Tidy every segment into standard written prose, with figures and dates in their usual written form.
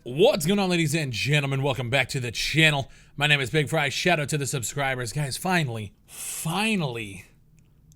What's going on, ladies and gentlemen? Welcome back to the channel. My name is Big Fry. Shout out to the subscribers. Guys, finally,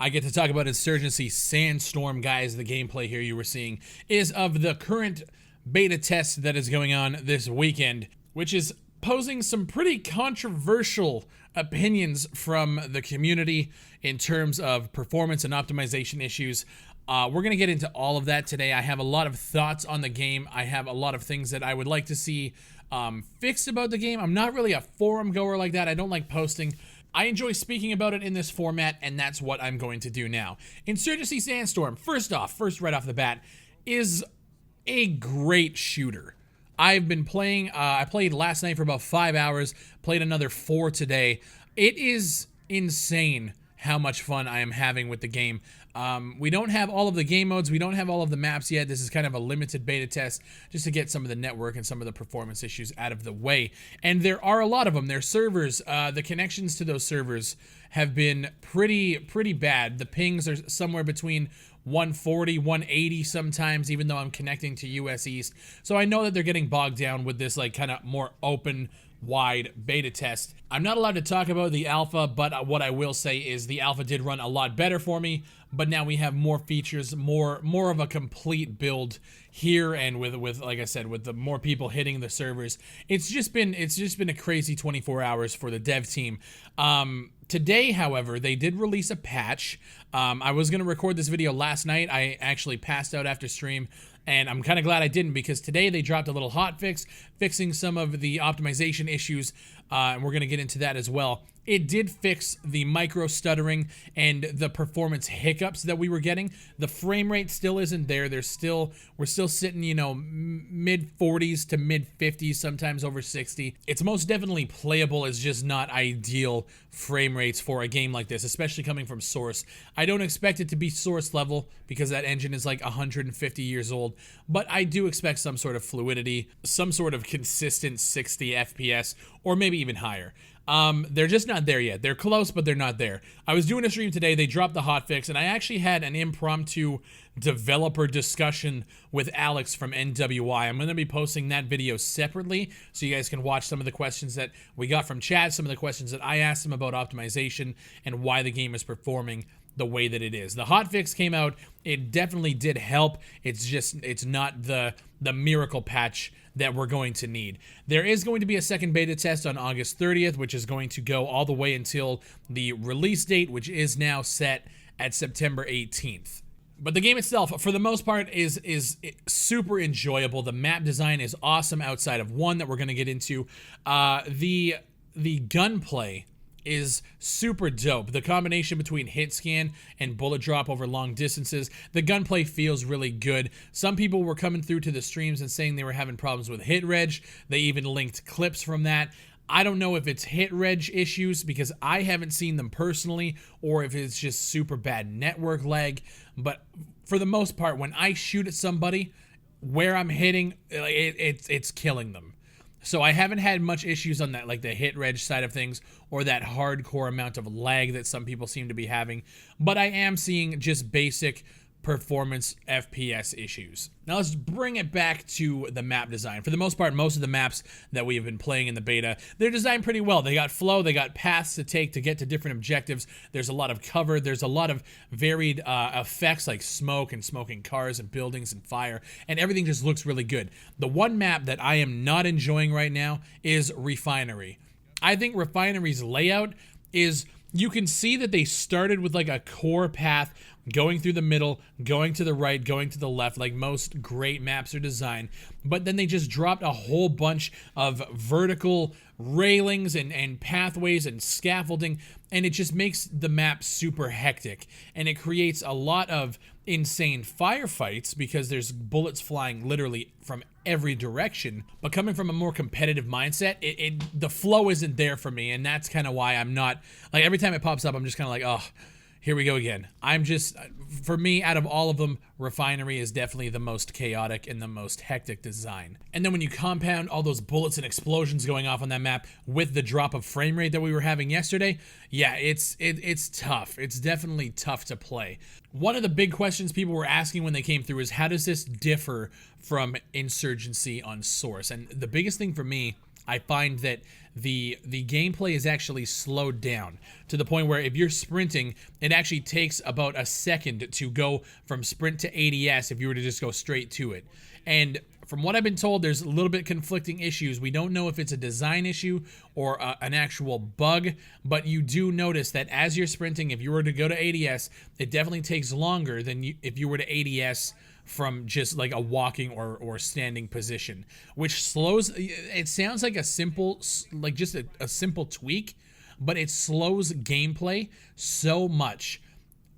I get to talk about Insurgency Sandstorm. Guys, the gameplay here you were seeing is of the current beta test that is going on this weekend, which is posing some pretty controversial opinions from the community in terms of performance and optimization issues. We're going to get into all of that today. I have a lot of thoughts on the game. I have a lot of things that I would like to see fixed about the game. I'm not really a forum goer like that. I don't like posting. I enjoy speaking about it in this format, and that's what I'm going to do now. Insurgency Sandstorm, first right off the bat, is a great shooter. I've been playing, I played last night for about 5 hours, played another 4 today. It is insane how much fun I am having with the game. We don't have all of the game modes. We don't have all of the maps yet. This is kind of a limited beta test just to get some of the network and some of the performance issues out of the way. And there are a lot of them. Their servers, the connections to those servers have been pretty bad. The pings are somewhere between 140, 180 sometimes, even though I'm connecting to US East. So I know that they're getting bogged down with this like kind of more open, wide beta test. I'm not allowed to talk about the alpha, but what I will say is the alpha did run a lot better for me, but now we have more features, more of a complete build here, and with like I said, with the more people hitting the servers, it's just been a crazy 24 hours for the dev team. Today, however, they did release a patch. I was going to record this video last night. I actually passed out after stream, and I'm kind of glad I didn't, because today they dropped a little hotfix, fixing some of the optimization issues, and we're going to get into that as well. It did fix the micro stuttering and the performance hiccups that we were getting. The frame rate still isn't there. We're still sitting, you know, mid 40s to mid 50s, sometimes over 60. It's most definitely playable. It's just not ideal frame rates for a game like this, especially coming from Source. I don't expect it to be Source level because that engine is like 150 years old, but I do expect some sort of fluidity, some sort of consistent 60 FPS, or maybe even higher. They're just not there yet. They're close, but they're not there. I was doing a stream today. They dropped the hotfix, and I actually had an impromptu developer discussion with Alex from NWI. I'm going to be posting that video separately so you guys can watch some of the questions that we got from chat, some of the questions that I asked him about optimization and why the game is performing the way that it is. The hotfix came out. It definitely did help. It's not the miracle patch that we're going to need. There is going to be a second beta test on August 30th, which is going to go all the way until the release date, which is now set at September 18th. But the game itself, for the most part, is super enjoyable. The map design is awesome outside of one that we're going to get into. The gunplay is super dope. The combination between hit scan and bullet drop over long distances, the gunplay feels really good. Some people were coming through to the streams and saying they were having problems with hit reg. They even linked clips from that. I don't know if it's hit reg issues because I haven't seen them personally, or if it's just super bad network lag, but for the most part, when I shoot at somebody, where I'm hitting, it's killing them. So I haven't had much issues on that, like the hit reg side of things, or that hardcore amount of lag that some people seem to be having. But I am seeing just basic performance FPS issues. Now let's bring it back to the map design. For the most part, most of the maps that we have been playing in the beta, they're designed pretty well. They got flow, they got paths to take to get to different objectives. There's a lot of cover, there's a lot of varied effects like smoke and smoking cars and buildings and fire, and everything just looks really good. The one map that I am not enjoying right now is Refinery. I think Refinery's layout is, you can see that they started with like a core path going through the middle, going to the right, going to the left, like most great maps are designed. But then they just dropped a whole bunch of vertical railings and pathways and scaffolding, and it just makes the map super hectic. And it creates a lot of insane firefights because there's bullets flying literally from every direction. But coming from a more competitive mindset, the flow isn't there for me, and that's kind of why I'm not, like, every time it pops up, I'm just kind of like, oh, here we go again. For me, out of all of them, Refinery is definitely the most chaotic and the most hectic design. And then when you compound all those bullets and explosions going off on that map with the drop of frame rate that we were having yesterday, yeah, it's tough. It's definitely tough to play. One of the big questions people were asking when they came through is, how does this differ from Insurgency on Source? And the biggest thing for me, I find that the gameplay is actually slowed down to the point where if you're sprinting, it actually takes about a second to go from sprint to ADS if you were to just go straight to it. And from what I've been told, there's a little bit conflicting issues. We don't know if it's a design issue or an actual bug, but you do notice that as you're sprinting, if you were to go to ADS, it definitely takes longer than if you were to ADS from just like a walking or standing position, which slows. It sounds like a simple, like just a simple tweak, but it slows gameplay so much.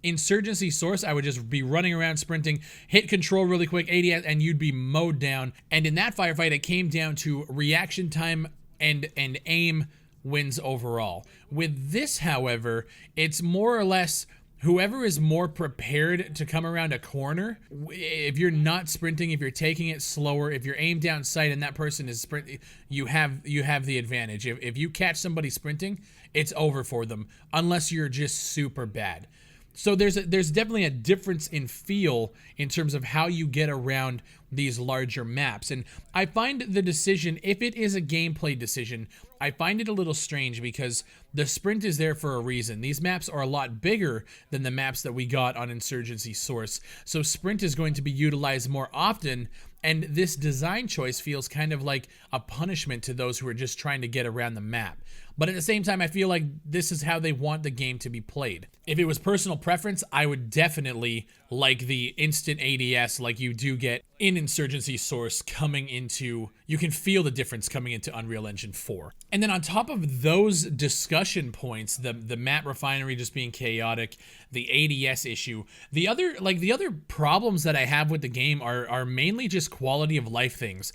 Insurgency Source, I would just be running around sprinting, hit control really quick, ADS, and you'd be mowed down. And in that firefight, it came down to reaction time and aim wins overall. With this, however, it's more or less whoever is more prepared to come around a corner. If you're not sprinting, if you're taking it slower, if you're aimed down sight and that person is sprinting, you have the advantage. If you catch somebody sprinting, it's over for them unless you're just super bad. So there's definitely a difference in feel in terms of how you get around these larger maps. And I find the decision, if it is a gameplay decision, I find it a little strange because the sprint is there for a reason. These maps are a lot bigger than the maps that we got on Insurgency Source. So sprint is going to be utilized more often, and this design choice feels kind of like a punishment to those who are just trying to get around the map. But at the same time, I feel like this is how they want the game to be played. If it was personal preference, I would definitely like the instant ADS like you do get in Insurgency Source coming into, you can feel the difference coming into Unreal Engine 4. And then on top of those discussion points, the map refinery just being chaotic, the ADS issue, the other problems that I have with the game are mainly just quality of life things.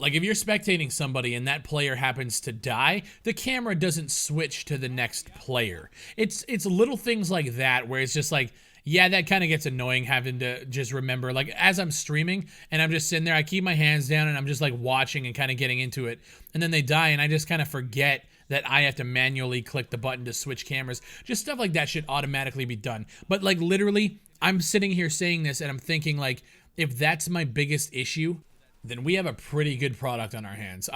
Like if you're spectating somebody and that player happens to die, the camera doesn't switch to the next player. It's little things like that where it's just like, yeah, that kind of gets annoying having to just remember, like as I'm streaming and I'm just sitting there, I keep my hands down and I'm just like watching and kind of getting into it. And then they die and I just kind of forget that I have to manually click the button to switch cameras. Just stuff like that should automatically be done. But like literally, I'm sitting here saying this and I'm thinking like, if that's my biggest issue, then we have a pretty good product on our hands.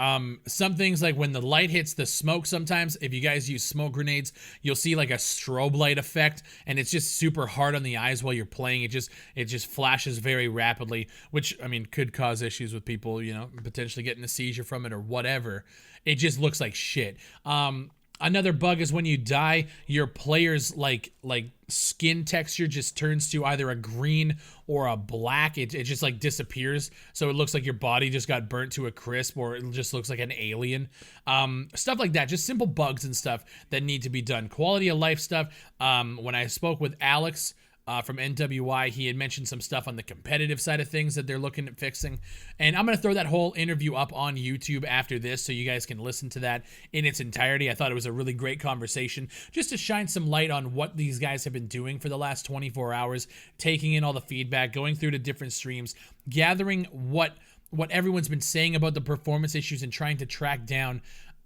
Some things like when the light hits the smoke sometimes, if you guys use smoke grenades, you'll see like a strobe light effect, and it's just super hard on the eyes while you're playing. It just flashes very rapidly, which, I mean, could cause issues with people, you know, potentially getting a seizure from it or whatever. It just looks like shit. Another bug is when you die, your player's like skin texture just turns to either a green or a black. It just like disappears. So it looks like your body just got burnt to a crisp, or it just looks like an alien. Stuff like that. Just simple bugs and stuff that need to be done. Quality of life stuff. When I spoke with Alex from NWI, he had mentioned some stuff on the competitive side of things that they're looking at fixing. And I'm going to throw that whole interview up on YouTube after this so you guys can listen to that in its entirety. I thought it was a really great conversation just to shine some light on what these guys have been doing for the last 24 hours, taking in all the feedback, going through the different streams, gathering what everyone's been saying about the performance issues and trying to track down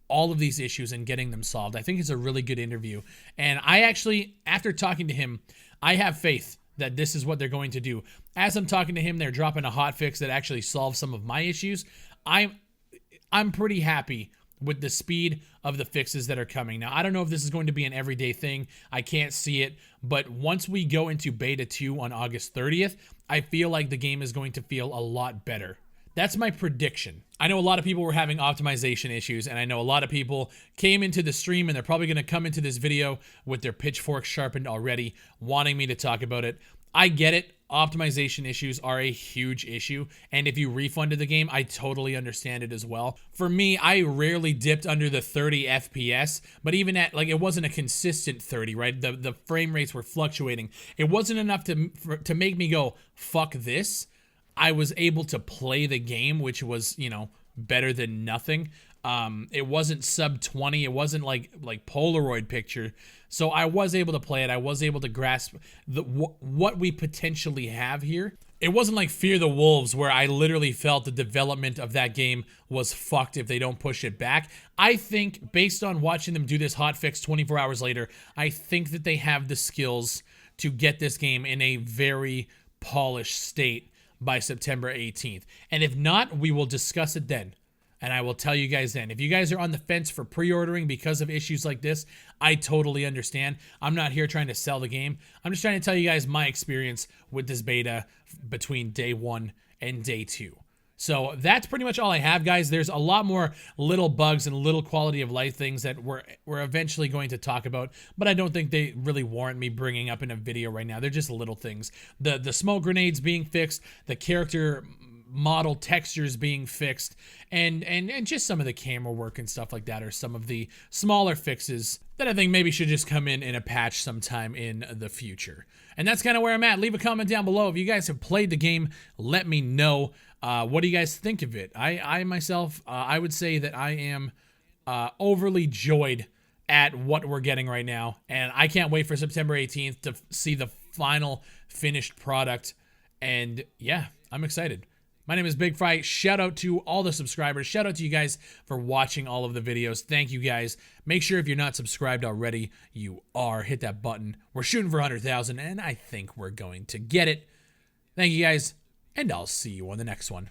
all of these issues and getting them solved. I think it's a really good interview. And I actually, after talking to him, I have faith that this is what they're going to do. As I'm talking to him, they're dropping a hot fix that actually solves some of my issues. I'm pretty happy with the speed of the fixes that are coming. Now, I don't know if this is going to be an everyday thing. I can't see it. But once we go into Beta 2 on August 30th, I feel like the game is going to feel a lot better. That's my prediction. I know a lot of people were having optimization issues, and I know a lot of people came into the stream and they're probably going to come into this video with their pitchforks sharpened already, wanting me to talk about it. I get it. Optimization issues are a huge issue, and if you refunded the game, I totally understand it as well. For me, I rarely dipped under the 30 FPS, but even at, like, it wasn't a consistent 30, right? The frame rates were fluctuating. It wasn't enough to make me go, fuck this. I was able to play the game, which was, you know, better than nothing. It wasn't sub 20. It wasn't like Polaroid picture. So I was able to play it. I was able to grasp what we potentially have here. It wasn't like Fear the Wolves, where I literally felt the development of that game was fucked if they don't push it back. I think, based on watching them do this hotfix 24 hours later, I think that they have the skills to get this game in a very polished state by September 18th. And if not, we will discuss it then. And I will tell you guys then. If you guys are on the fence for pre-ordering because of issues like this, I totally understand. I'm not here trying to sell the game. I'm just trying to tell you guys my experience with this beta between day 1 and day 2. So that's pretty much all I have, guys. There's a lot more little bugs and little quality of life things that we're eventually going to talk about, but I don't think they really warrant me bringing up in a video right now. They're just little things. The smoke grenades being fixed, the character model textures being fixed, and just some of the camera work and stuff like that are some of the smaller fixes that I think maybe should just come in a patch sometime in the future. And that's kind of where I'm at. Leave a comment down below. If you guys have played the game, let me know. What do you guys think of it? I myself, I would say that I am overly joyed at what we're getting right now, and I can't wait for September 18th to see the final finished product. And yeah, I'm excited. My name is Big Fry. Shout out to all the subscribers. Shout out to you guys for watching all of the videos. Thank you guys. Make sure if you're not subscribed already, you are. Hit that button. We're shooting for 100,000, and I think we're going to get it. Thank you guys, and I'll see you on the next one.